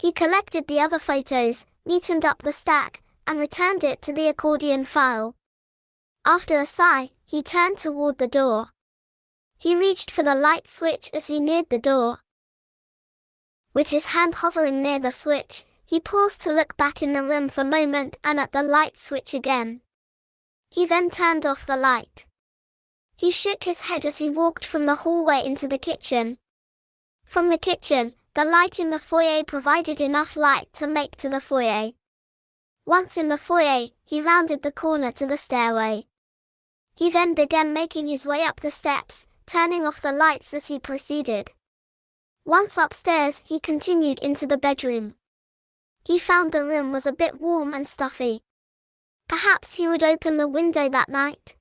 He collected the other photos, neatened up the stack, and returned it to the accordion file. After a sigh, he turned toward the door. He reached for the light switch as he neared the door. With his hand hovering near the switch, he paused to look back in the room for a moment and at the light switch again. He then turned off the light. He shook his head as he walked from the hallway into the kitchen. From the kitchen, the light in the foyer provided enough light to make to the foyer. Once in the foyer, he rounded the corner to the stairway. He then began making his way up the steps, turning off the lights as he proceeded. Once upstairs, he continued into the bedroom. He found the room was a bit warm and stuffy. Perhaps he would open the window that night.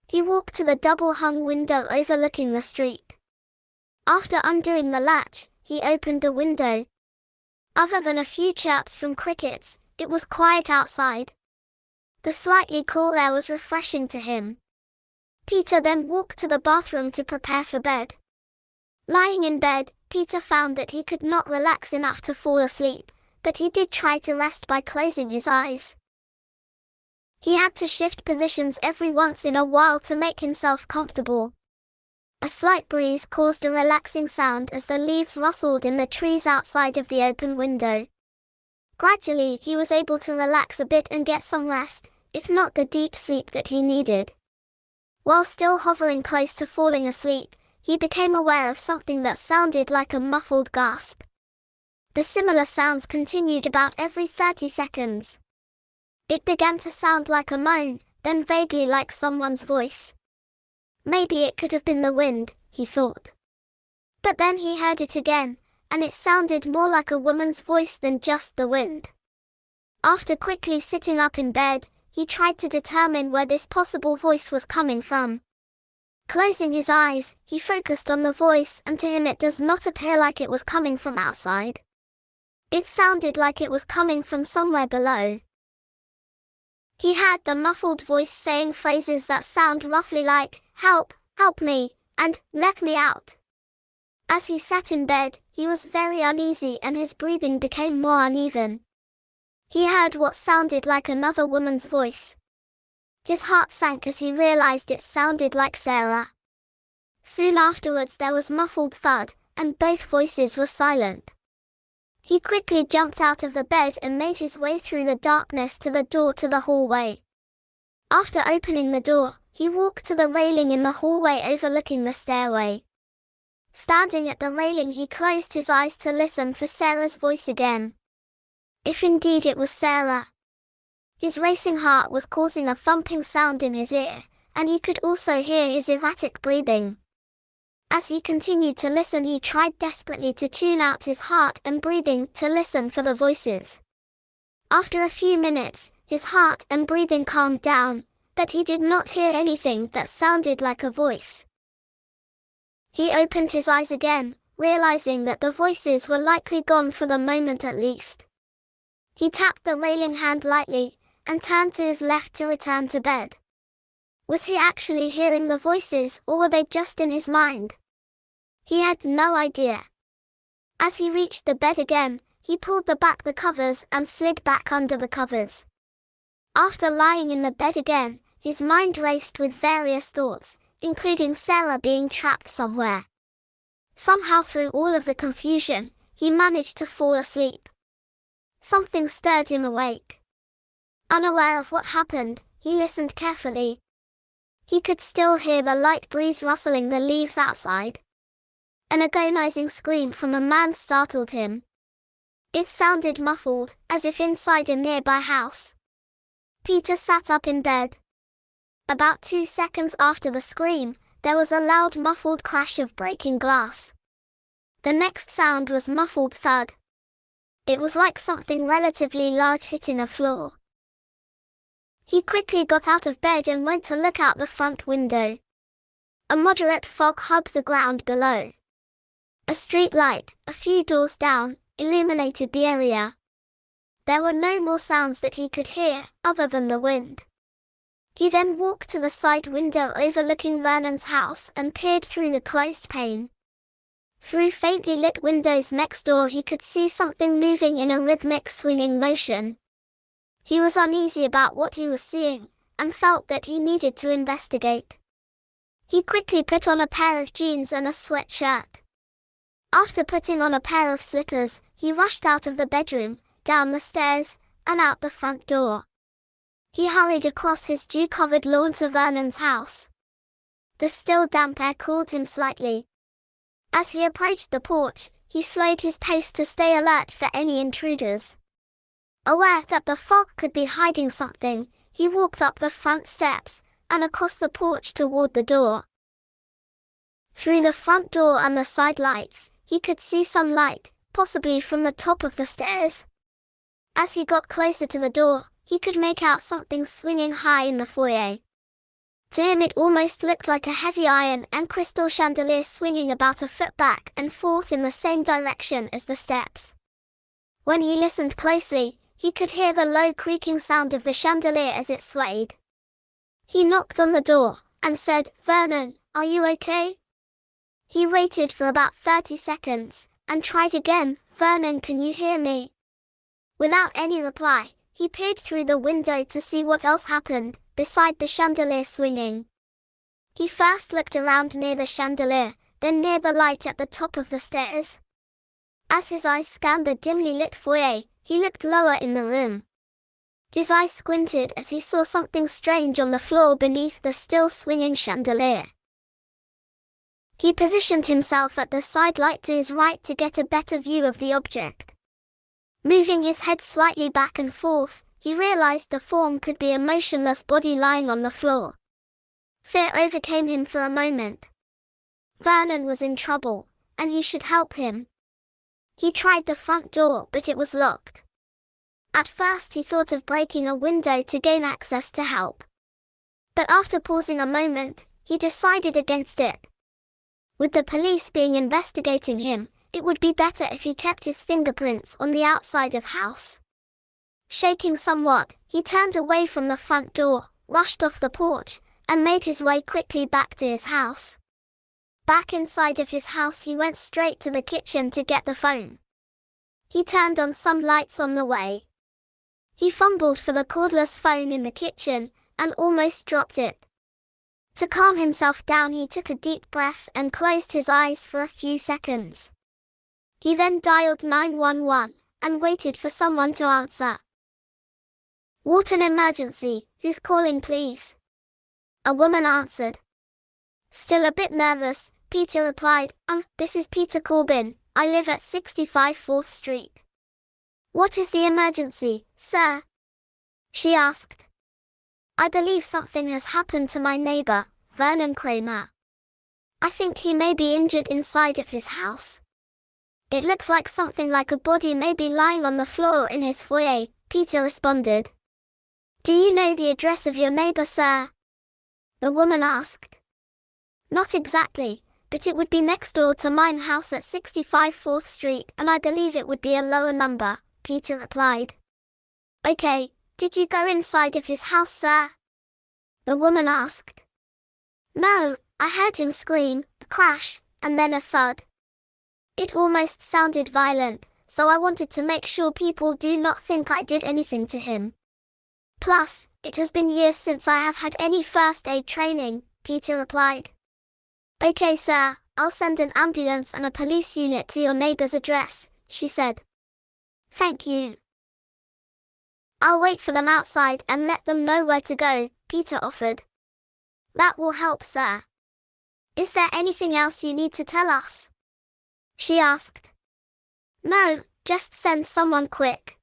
He walked to the double-hung window overlooking the street. After undoing the latch, he opened the window. Other than a few chirps from crickets, it was quiet outside. The slightly cool air was refreshing to him. Peter then walked to the bathroom to prepare for bed. Lying in bed, Peter found that he could not relax enough to fall asleep, but he did try to rest by closing his eyes. He had to shift positions every once in a while to make himself comfortable. A slight breeze caused a relaxing sound as the leaves rustled in the trees outside of the open window. Gradually, he was able to relax a bit and get some rest, if not the deep sleep that he needed. While still hovering close to falling asleep, he became aware of something that sounded like a muffled gasp. The similar sounds continued about every 30 seconds. It began to sound like a moan, then vaguely like someone's voice. Maybe it could have been the wind, he thought. But then he heard it again, and it sounded more like a woman's voice than just the wind. After quickly sitting up in bed, he tried to determine where this possible voice was coming from. Closing his eyes, he focused on the voice, and to him it does not appear like it was coming from outside. It sounded like it was coming from somewhere below. He heard the muffled voice saying phrases that sound roughly like, "Help, help me," and "Let me out." As he sat in bed, he was very uneasy and his breathing became more uneven. He heard what sounded like another woman's voice. His heart sank as he realized it sounded like Sarah. Soon afterwards there was muffled thud, and both voices were silent. He quickly jumped out of the bed and made his way through the darkness to the door to the hallway. After opening the door, he walked to the railing in the hallway overlooking the stairway. Standing at the railing, he closed his eyes to listen for Sarah's voice again. If indeed it was Sarah. His racing heart was causing a thumping sound in his ear, and he could also hear his erratic breathing. As he continued to listen, he tried desperately to tune out his heart and breathing to listen for the voices. After a few minutes, his heart and breathing calmed down, but he did not hear anything that sounded like a voice. He opened his eyes again, realizing that the voices were likely gone for the moment at least. He tapped the railing hand lightly, and turned to his left to return to bed. Was he actually hearing the voices, or were they just in his mind? He had no idea. As he reached the bed again, he pulled back the covers and slid back under the covers. After lying in the bed again, his mind raced with various thoughts, including Sarah being trapped somewhere. Somehow through all of the confusion, he managed to fall asleep. Something stirred him awake. Unaware of what happened, he listened carefully. He could still hear the light breeze rustling the leaves outside. An agonizing scream from a man startled him. It sounded muffled, as if inside a nearby house. Peter sat up in bed. About 2 seconds after the scream, there was a loud muffled crash of breaking glass. The next sound was muffled thud. It was like something relatively large hitting a floor. He quickly got out of bed and went to look out the front window. A moderate fog hugged the ground below. A street light, a few doors down, illuminated the area. There were no more sounds that he could hear, other than the wind. He then walked to the side window overlooking Vernon's house and peered through the closed pane. Through faintly lit windows next door he could see something moving in a rhythmic swinging motion. He was uneasy about what he was seeing, and felt that he needed to investigate. He quickly put on a pair of jeans and a sweatshirt. After putting on a pair of slippers, he rushed out of the bedroom, down the stairs, and out the front door. He hurried across his dew-covered lawn to Vernon's house. The still damp air cooled him slightly. As he approached the porch, he slowed his pace to stay alert for any intruders. Aware that the fog could be hiding something, he walked up the front steps, and across the porch toward the door. Through the front door and the side lights, he could see some light, possibly from the top of the stairs. As he got closer to the door, he could make out something swinging high in the foyer. To him it almost looked like a heavy iron and crystal chandelier swinging about a foot back and forth in the same direction as the steps. When he listened closely, he could hear the low creaking sound of the chandelier as it swayed. He knocked on the door, and said, "Vernon, are you okay?" He waited for about 30 seconds, and tried again, "Vernon, can you hear me?" Without any reply, he peered through the window to see what else happened, beside the chandelier swinging. He first looked around near the chandelier, then near the light at the top of the stairs. As his eyes scanned the dimly lit foyer, he looked lower in the room. His eyes squinted as he saw something strange on the floor beneath the still swinging chandelier. He positioned himself at the side light to his right to get a better view of the object. Moving his head slightly back and forth, he realized the form could be a motionless body lying on the floor. Fear overcame him for a moment. Vernon was in trouble, and he should help him. He tried the front door, but it was locked. At first he thought of breaking a window to gain access to help. But after pausing a moment, he decided against it. With the police being investigating him, it would be better if he kept his fingerprints on the outside of house. Shaking somewhat, he turned away from the front door, rushed off the porch, and made his way quickly back to his house. Back inside of his house he went straight to the kitchen to get the phone. He turned on some lights on the way. He fumbled for the cordless phone in the kitchen, and almost dropped it. To calm himself down he took a deep breath and closed his eyes for a few seconds. He then dialed 911, and waited for someone to answer. "What an emergency, who's calling please?" A woman answered. Still a bit nervous, Peter replied, "This is Peter Corbin, I live at 65 4th Street. "What is the emergency, sir?" she asked. "I believe something has happened to my neighbor, Vernon Kramer. I think he may be injured inside of his house. It looks like something like a body may be lying on the floor in his foyer," Peter responded. "Do you know the address of your neighbor, sir?" the woman asked. "Not exactly, but it would be next door to mine house at 65 4th Street, and I believe it would be a lower number," Peter replied. "Okay, did you go inside of his house, sir?" the woman asked. "No, I heard him scream, a crash, and then a thud. It almost sounded violent, so I wanted to make sure people do not think I did anything to him. Plus, it has been years since I have had any first aid training," Peter replied. "Okay, sir, I'll send an ambulance and a police unit to your neighbor's address," she said. "Thank you." "I'll wait for them outside and let them know where to go," Peter offered. "That will help, sir. Is there anything else you need to tell us?" she asked. "No, just send someone quick.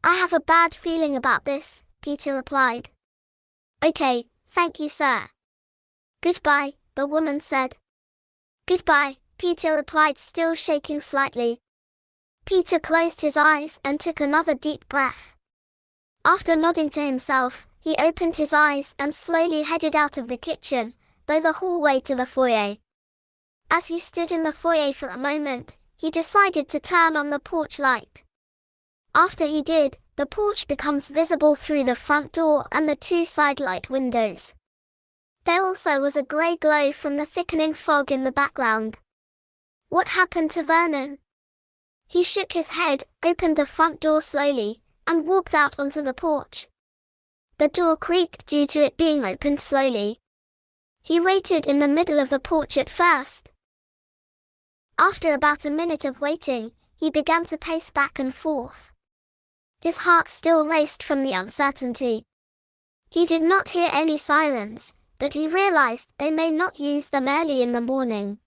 I have a bad feeling about this," Peter replied. "Okay, thank you, sir." "Goodbye," the woman said. "Goodbye," Peter replied, still shaking slightly. Peter closed his eyes and took another deep breath. After nodding to himself, he opened his eyes and slowly headed out of the kitchen, through the hallway to the foyer. As he stood in the foyer for a moment, he decided to turn on the porch light. After he did, the porch becomes visible through the front door and the two side light windows. There also was a grey glow from the thickening fog in the background. What happened to Vernon? He shook his head, opened the front door slowly, and walked out onto the porch. The door creaked due to it being opened slowly. He waited in the middle of the porch at first. After about a minute of waiting, he began to pace back and forth. His heart still raced from the uncertainty. He did not hear any sirens, but he realized they may not use them early in the morning.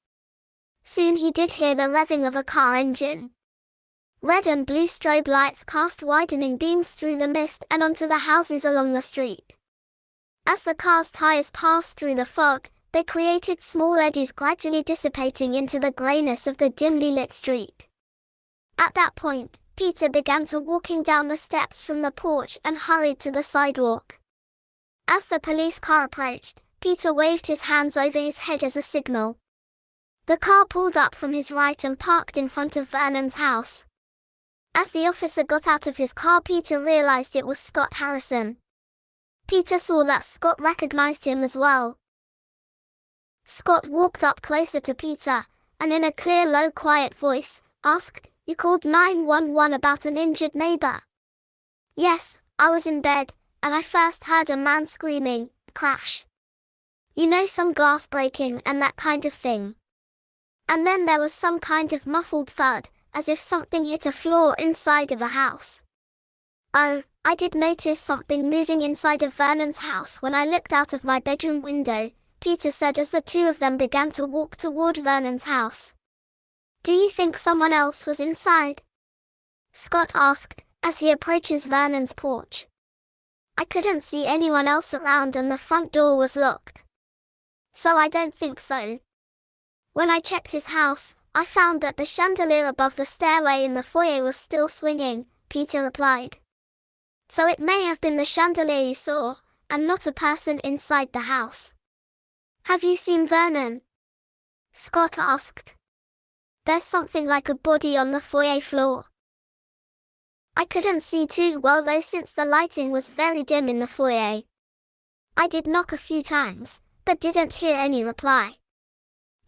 Soon he did hear the revving of a car engine. Red and blue strobe lights cast widening beams through the mist and onto the houses along the street. As the car's tires passed through the fog, they created small eddies gradually dissipating into the grayness of the dimly lit street. At that point, Peter began to walking down the steps from the porch and hurried to the sidewalk. As the police car approached, Peter waved his hands over his head as a signal. The car pulled up from his right and parked in front of Vernon's house. As the officer got out of his car, Peter realized it was Scott Harrison. Peter saw that Scott recognized him as well. Scott walked up closer to Peter, and in a clear, low, quiet voice, asked, "You called 911 about an injured neighbor?" "Yes, I was in bed, and I first heard a man screaming, 'Crash!' You know, some glass breaking and that kind of thing. And then there was some kind of muffled thud, as if something hit a floor inside of a house. Oh, I did notice something moving inside of Vernon's house when I looked out of my bedroom window," Peter said as the two of them began to walk toward Vernon's house. "Do you think someone else was inside?" Scott asked, as he approaches Vernon's porch. "I couldn't see anyone else around and the front door was locked. So I don't think so. When I checked his house, I found that the chandelier above the stairway in the foyer was still swinging," Peter replied. "So it may have been the chandelier you saw, and not a person inside the house." "Have you seen Vernon?" Scott asked. "There's something like a body on the foyer floor." "I couldn't see too well though, since the lighting was very dim in the foyer. I did knock a few times, but didn't hear any reply.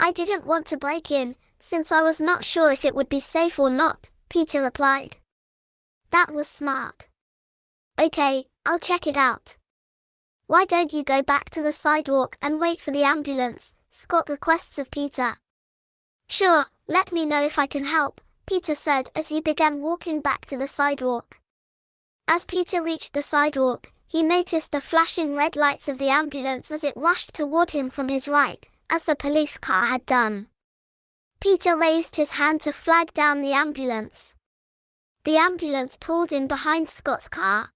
I didn't want to break in, since I was not sure if it would be safe or not," Peter replied. "That was smart. Okay, I'll check it out." "Why don't you go back to the sidewalk and wait for the ambulance?" Scott requests of Peter. "Sure, let me know if I can help," Peter said as he began walking back to the sidewalk. As Peter reached the sidewalk, he noticed the flashing red lights of the ambulance as it rushed toward him from his right, as the police car had done. Peter raised his hand to flag down the ambulance. The ambulance pulled in behind Scott's car.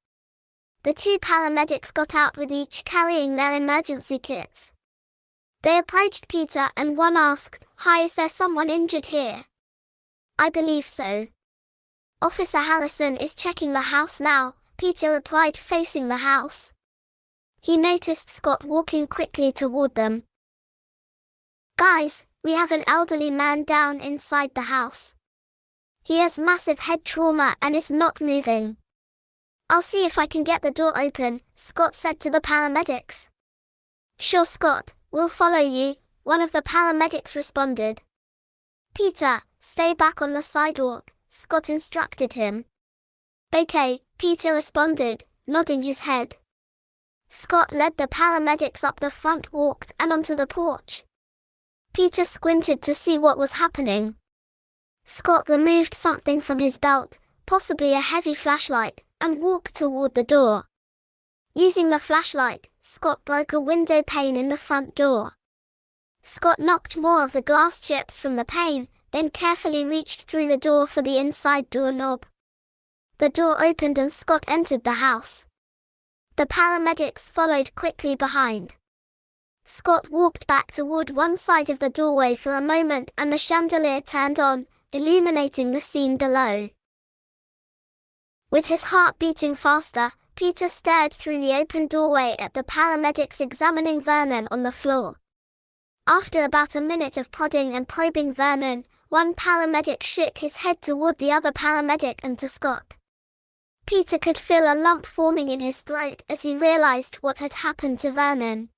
The two paramedics got out with each carrying their emergency kits. They approached Peter and one asked, "Hi, is there someone injured here?" "I believe so. Officer Harrison is checking the house now," Peter replied, facing the house. He noticed Scott walking quickly toward them. "Guys, we have an elderly man down inside the house. He has massive head trauma and is not moving. I'll see if I can get the door open," Scott said to the paramedics. "Sure, Scott, we'll follow you," one of the paramedics responded. "Peter, stay back on the sidewalk," Scott instructed him. "Okay," Peter responded, nodding his head. Scott led the paramedics up the front walk and onto the porch. Peter squinted to see what was happening. Scott removed something from his belt, possibly a heavy flashlight, and walked toward the door. Using the flashlight, Scott broke a window pane in the front door. Scott knocked more of the glass chips from the pane, then carefully reached through the door for the inside doorknob. The door opened and Scott entered the house. The paramedics followed quickly behind. Scott walked back toward one side of the doorway for a moment and the chandelier turned on, illuminating the scene below. With his heart beating faster, Peter stared through the open doorway at the paramedics examining Vernon on the floor. After about a minute of prodding and probing Vernon, one paramedic shook his head toward the other paramedic and to Scott. Peter could feel a lump forming in his throat as he realized what had happened to Vernon.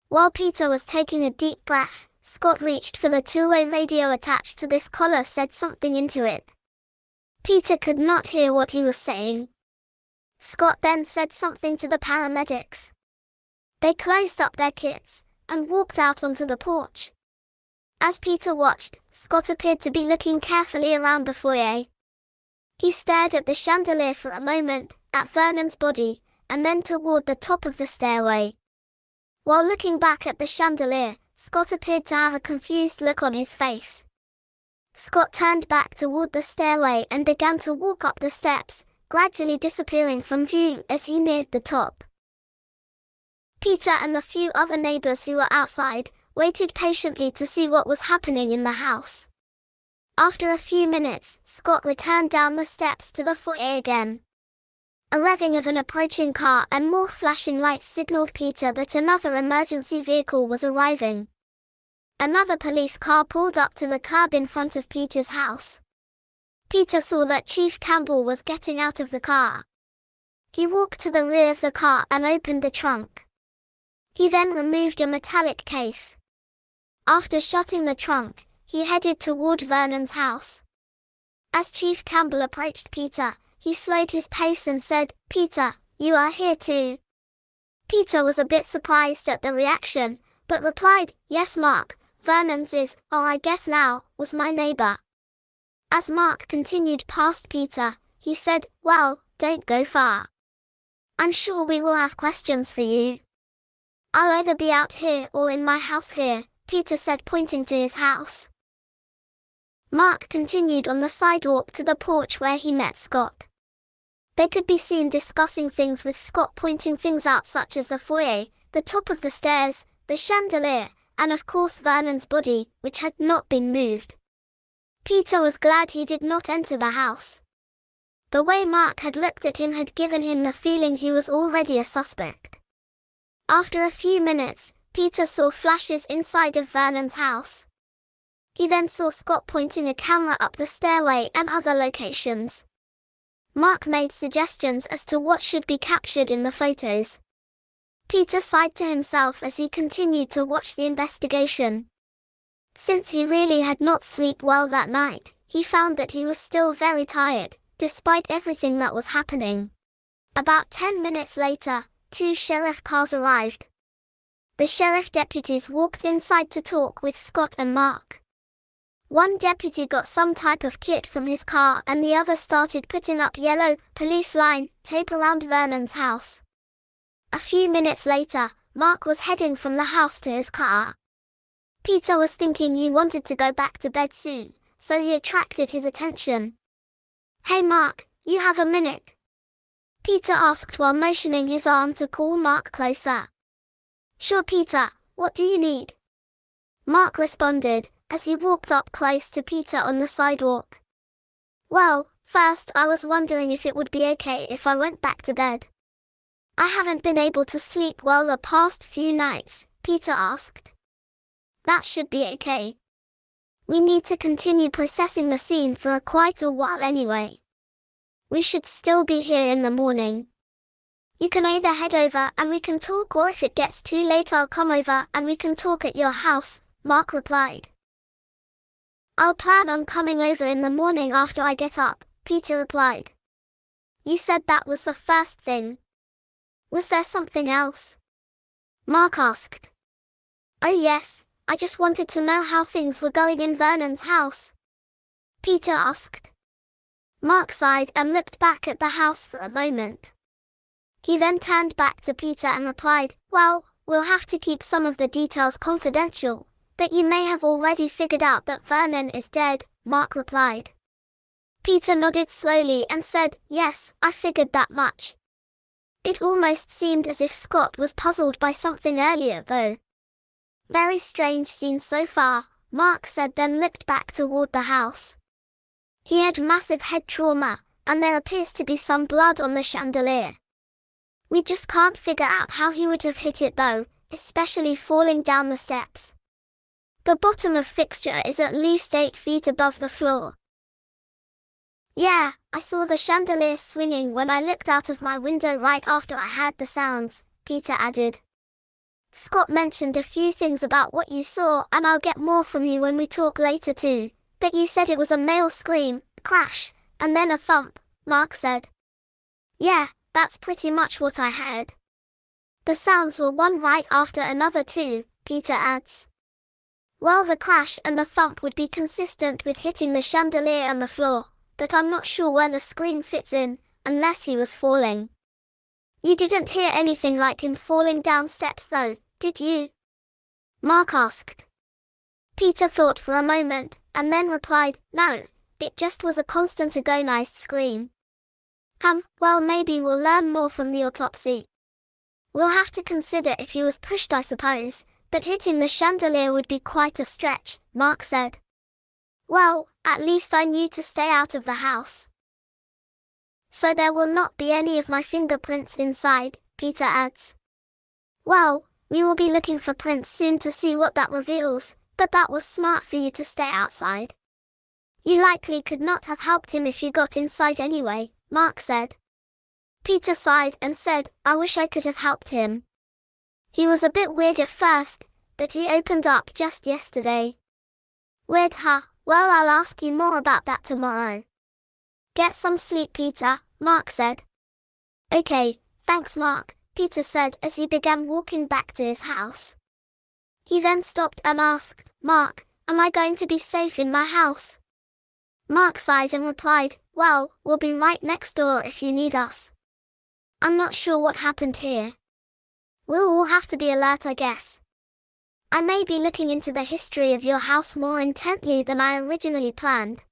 While Peter was taking a deep breath, Scott reached for the two-way radio attached to this collar, said something into it. Peter could not hear what he was saying. Scott then said something to the paramedics. They closed up their kits and walked out onto the porch. As Peter watched, Scott appeared to be looking carefully around the foyer. He stared at the chandelier for a moment, at Vernon's body, and then toward the top of the stairway. While looking back at the chandelier, Scott appeared to have a confused look on his face. Scott turned back toward the stairway and began to walk up the steps, gradually disappearing from view as he neared the top. Peter and the few other neighbors who were outside waited patiently to see what was happening in the house. After a few minutes, Scott returned down the steps to the foyer again. A revving of an approaching car and more flashing lights signaled Peter that another emergency vehicle was arriving. Another police car pulled up to the curb in front of Peter's house. Peter saw that Chief Campbell was getting out of the car. He walked to the rear of the car and opened the trunk. He then removed a metallic case. After shutting the trunk, he headed toward Vernon's house. As Chief Campbell approached Peter, he slowed his pace and said, "Peter, you are here too." Peter was a bit surprised at the reaction, but replied, "Yes, Mark, Vernon's is, oh I guess now, was my neighbor." As Mark continued past Peter, he said, "Well, don't go far. I'm sure we will have questions for you." "I'll either be out here or in my house here," Peter said, pointing to his house. Mark continued on the sidewalk to the porch where he met Scott. They could be seen discussing things with Scott, pointing things out such as the foyer, the top of the stairs, the chandelier, and of course Vernon's body, which had not been moved. Peter was glad he did not enter the house. The way Mark had looked at him had given him the feeling he was already a suspect. After a few minutes, Peter saw flashes inside of Vernon's house. He then saw Scott pointing a camera up the stairway and other locations. Mark made suggestions as to what should be captured in the photos. Peter sighed to himself as he continued to watch the investigation. Since he really had not slept well that night, he found that he was still very tired, despite everything that was happening. About 10 minutes later, 2 sheriff cars arrived. The sheriff deputies walked inside to talk with Scott and Mark. One deputy got some type of kit from his car and the other started putting up yellow police line tape around Vernon's house. A few minutes later, Mark was heading from the house to his car. Peter was thinking he wanted to go back to bed soon, so he attracted his attention. "Hey Mark, you have a minute?" Peter asked while motioning his arm to call Mark closer. "Sure Peter, what do you need?" Mark responded, as he walked up close to Peter on the sidewalk. "Well, first I was wondering if it would be okay if I went back to bed. I haven't been able to sleep well the past few nights," Peter asked. "That should be okay. We need to continue processing the scene for quite a while anyway. We should still be here in the morning. You can either head over and we can talk, or if it gets too late I'll come over and we can talk at your house," Mark replied. "I'll plan on coming over in the morning after I get up," Peter replied. "You said that was the first thing. Was there something else?" Mark asked. "Oh yes, I just wanted to know how things were going in Vernon's house," Peter asked. Mark sighed and looked back at the house for a moment. He then turned back to Peter and replied, "Well, we'll have to keep some of the details confidential, but you may have already figured out that Vernon is dead," Mark replied. Peter nodded slowly and said, "Yes, I figured that much." It almost seemed as if Scott was puzzled by something earlier though. "Very strange scene so far," Mark said, then looked back toward the house. He had massive head trauma, and there appears to be some blood on the chandelier. "We just can't figure out how he would have hit it though, especially falling down the steps. The bottom of fixture is at least 8 feet above the floor." "Yeah, I saw the chandelier swinging when I looked out of my window right after I heard the sounds," Peter added. Scott mentioned a few things about what you saw, and I'll get more from you when we talk later too. But you said it was a male scream, crash, and then a thump, Mark said. Yeah, that's pretty much what I heard. The sounds were one right after another too, Peter adds. Well, the crash and the thump would be consistent with hitting the chandelier and the floor, but I'm not sure where the scream fits in, unless he was falling. You didn't hear anything like him falling down steps though, did you? Mark asked. Peter thought for a moment, and then replied, no, it just was a constant agonized scream. Well, maybe we'll learn more from the autopsy. We'll have to consider if he was pushed, I suppose, but hitting the chandelier would be quite a stretch, Mark said. Well, at least I knew to stay out of the house. So there will not be any of my fingerprints inside, Peter adds. Well, we will be looking for prints soon to see what that reveals, but that was smart for you to stay outside. You likely could not have helped him if you got inside anyway, Mark said. Peter sighed and said, I wish I could have helped him. He was a bit weird at first, but he opened up just yesterday. Weird, huh? Well, I'll ask you more about that tomorrow. Get some sleep, Peter, Mark said. Okay, thanks, Mark, Peter said as he began walking back to his house. He then stopped and asked, Mark, am I going to be safe in my house? Mark sighed and replied, well, we'll be right next door if you need us. I'm not sure what happened here. We'll all have to be alert, I guess. I may be looking into the history of your house more intently than I originally planned.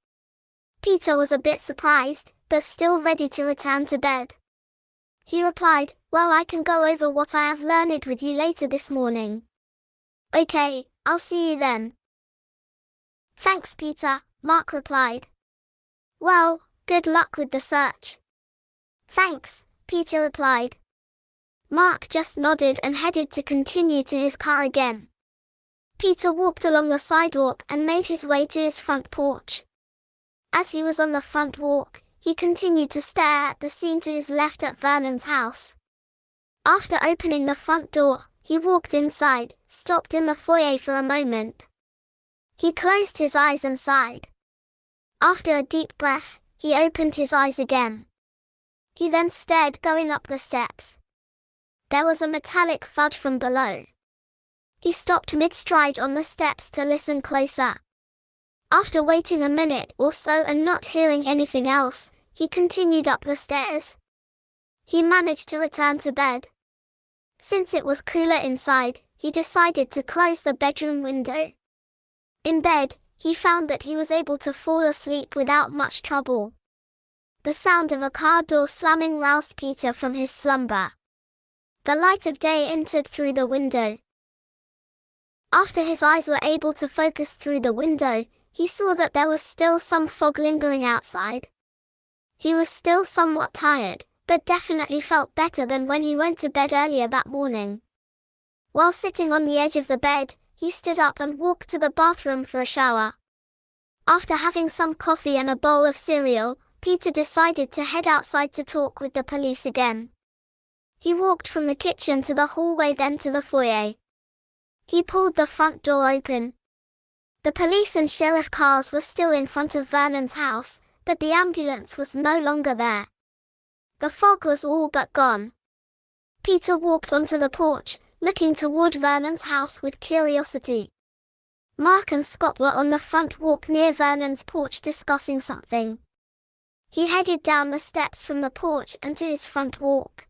Peter was a bit surprised, but still ready to return to bed. He replied, well, I can go over what I have learned with you later this morning. Okay, I'll see you then. Thanks, Peter, Mark replied. Well, good luck with the search. Thanks, Peter replied. Mark just nodded and headed to continue to his car again. Peter walked along the sidewalk and made his way to his front porch. As he was on the front walk, he continued to stare at the scene to his left at Vernon's house. After opening the front door, he walked inside, stopped in the foyer for a moment. He closed his eyes and sighed. After a deep breath, he opened his eyes again. He then stared going up the steps. There was a metallic thud from below. He stopped mid-stride on the steps to listen closer. After waiting a minute or so and not hearing anything else, he continued up the stairs. He managed to return to bed. Since it was cooler inside, he decided to close the bedroom window. In bed, he found that he was able to fall asleep without much trouble. The sound of a car door slamming roused Peter from his slumber. The light of day entered through the window. After his eyes were able to focus through the window, he saw that there was still some fog lingering outside. He was still somewhat tired, but definitely felt better than when he went to bed earlier that morning. While sitting on the edge of the bed, he stood up and walked to the bathroom for a shower. After having some coffee and a bowl of cereal, Peter decided to head outside to talk with the police again. He walked from the kitchen to the hallway, then to the foyer. He pulled the front door open. The police and sheriff cars were still in front of Vernon's house, but the ambulance was no longer there. The fog was all but gone. Peter walked onto the porch, looking toward Vernon's house with curiosity. Mark and Scott were on the front walk near Vernon's porch discussing something. He headed down the steps from the porch and to his front walk.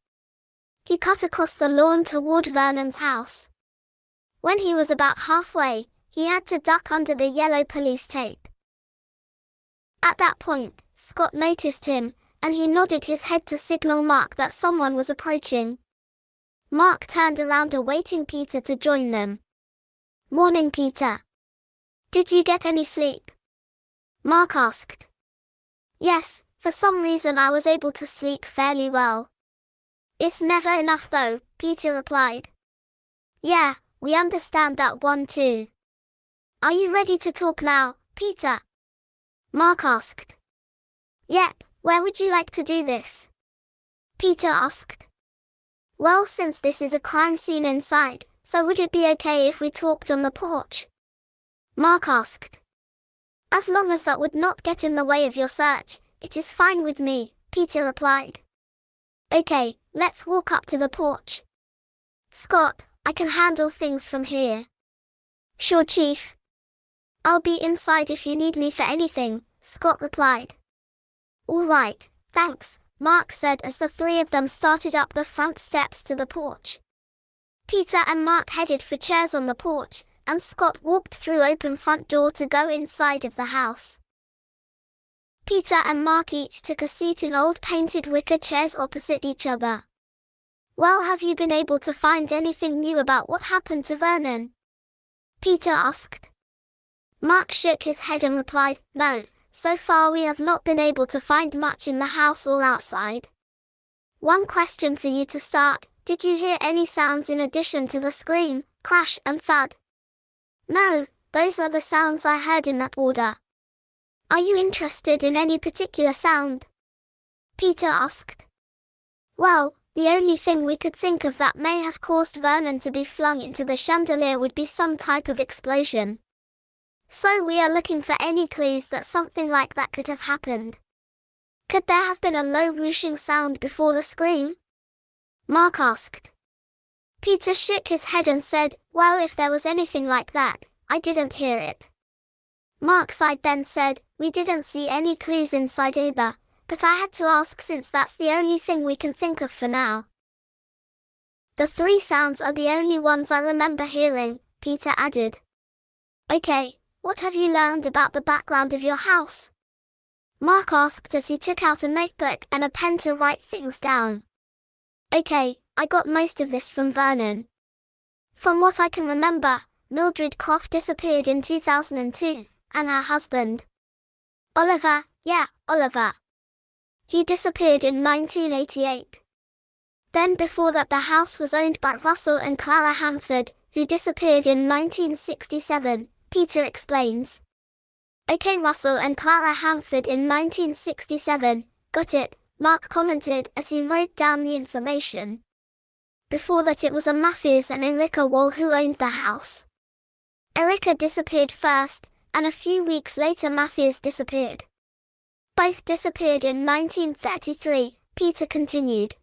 He cut across the lawn toward Vernon's house. When he was about halfway, he had to duck under the yellow police tape. At that point, Scott noticed him, and he nodded his head to signal Mark that someone was approaching. Mark turned around awaiting Peter to join them. Morning, Peter. Did you get any sleep? Mark asked. Yes, for some reason I was able to sleep fairly well. It's never enough though, Peter replied. Yeah, we understand that one too. Are you ready to talk now, Peter? Mark asked. Yep, where would you like to do this? Peter asked. Well, since this is a crime scene inside, So would it be okay if we talked on the porch? Mark asked. As long as that would not get in the way of your search, it is fine with me, Peter replied. Okay, let's walk up to the porch. Scott, I can handle things from here. Sure, Chief. I'll be inside if you need me for anything, Scott replied. All right, thanks, Mark said as the three of them started up the front steps to the porch. Peter and Mark headed for chairs on the porch, and Scott walked through open front door to go inside of the house. Peter and Mark each took a seat in old painted wicker chairs opposite each other. Well, have you been able to find anything new about what happened to Vernon? Peter asked. Mark shook his head and replied, No, so far we have not been able to find much in the house or outside. One question for you to start, did you hear any sounds in addition to the scream, crash and thud? No, those are the sounds I heard in that order. Are you interested in any particular sound? Peter asked. Well, the only thing we could think of that may have caused Vernon to be flung into the chandelier would be some type of explosion. So we are looking for any clues that something like that could have happened. Could there have been a low whooshing sound before the scream? Mark asked. Peter shook his head and said, Well, if there was anything like that, I didn't hear it. Mark sighed then said, We didn't see any clues inside either, but I had to ask since that's the only thing we can think of for now. The three sounds are the only ones I remember hearing, Peter added. Okay, what have you learned about the background of your house? Mark asked as he took out a notebook and a pen to write things down. Okay, I got most of this from Vernon. From what I can remember, Mildred Croft disappeared in 2002, and her husband, Oliver, Oliver. He disappeared in 1988. Then before that the house was owned by Russell and Clara Hanford, who disappeared in 1967, Peter explains. Okay, Russell and Clara Hanford in 1967, got it, Mark commented as he wrote down the information. Before that it was Matthews and Erica Wahl who owned the house. Erica disappeared first, and a few weeks later Matthews disappeared. Both disappeared in 1933, Peter continued.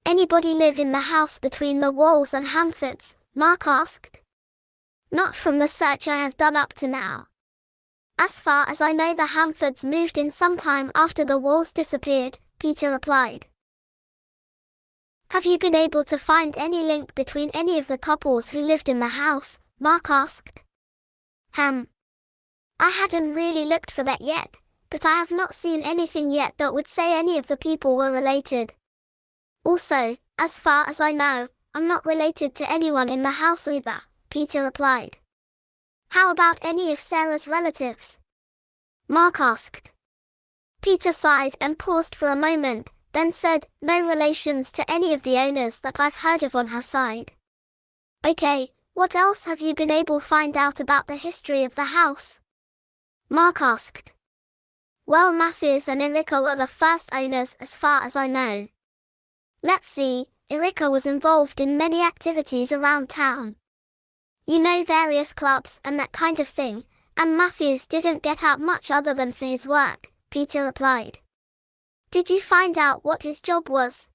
Anybody live in the house between the Wahls and Hanfords? Mark asked. Not from the search I have done up to now. As far as I know the Hanfords moved in sometime after the Wahls disappeared, Peter replied. Have you been able to find any link between any of the couples who lived in the house? Mark asked. I hadn't really looked for that yet, but I have not seen anything yet that would say any of the people were related. Also, as far as I know, I'm not related to anyone in the house either, Peter replied. How about any of Sarah's relatives? Mark asked. Peter sighed and paused for a moment, then said, No relations to any of the owners that I've heard of on her side. Okay, what else have you been able to find out about the history of the house? Mark asked. Well, Matthews and Erica were the first owners as far as I know. Let's see, Erica was involved in many activities around town. You know, various clubs and that kind of thing, and Matthews didn't get out much other than for his work, Peter replied. Did you find out what his job was?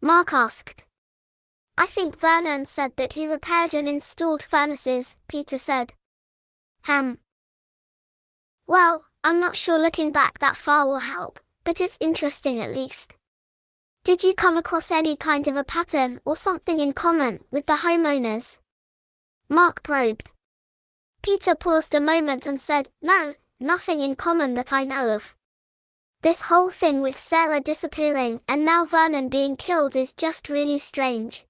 Mark asked. I think Vernon said that he repaired and installed furnaces, Peter said. Well, I'm not sure looking back that far will help, but it's interesting at least. Did you come across any kind of a pattern or something in common with the homeowners? Mark probed. Peter paused a moment and said, No, nothing in common that I know of. This whole thing with Sarah disappearing and now Vernon being killed is just really strange.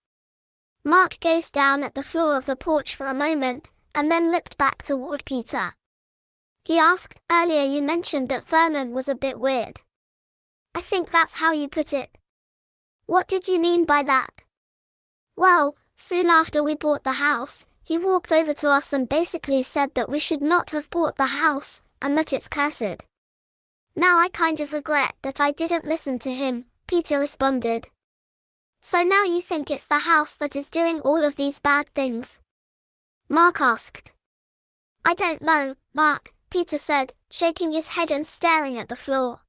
Mark gazed down at the floor of the porch for a moment, and then looked back toward Peter. He asked, Earlier you mentioned that Vernon was a bit weird. I think that's how you put it. What did you mean by that? Well, soon after we bought the house, he walked over to us and basically said that we should not have bought the house, and that it's cursed. Now I kind of regret that I didn't listen to him, Peter responded. So now you think it's the house that is doing all of these bad things? Mark asked. I don't know, Mark, Peter said, shaking his head and staring at the floor.